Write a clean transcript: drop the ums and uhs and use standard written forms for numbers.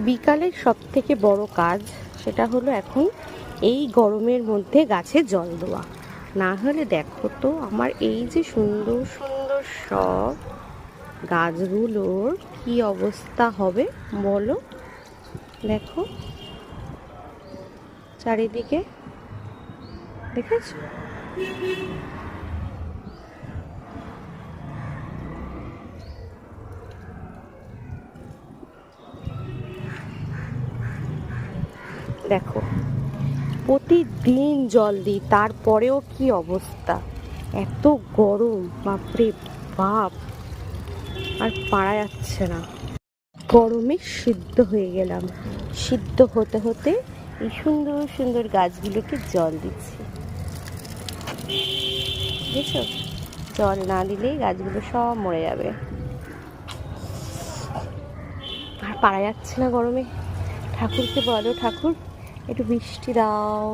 বিকালের সবথেকে বড় কাজ সেটা হলো এখন এই গরমের মধ্যে গাছে জল দেওয়া। না হলে দেখো তো আমার এই যে সুন্দর সুন্দর সব গাছগুলোর কি অবস্থা হবে বলো। দেখো চারিদিকে, দেখেছো? দেখো প্রতিদিন জল দিই, তারপরেও কি অবস্থা, এত গরম, বাপরে বাপ, আর পারা যাচ্ছে না। গরমে সিদ্ধ হয়ে গেলাম, সিদ্ধ হতে হতে এই সুন্দর সুন্দর গাছগুলোকে জল দিচ্ছি। বুঝেছো? জল না দিলেই গাছগুলো সব মরে যাবে, আর পারা যাচ্ছে না গরমে। ঠাকুরকে বলো, ঠাকুর একটু বৃষ্টি দাও।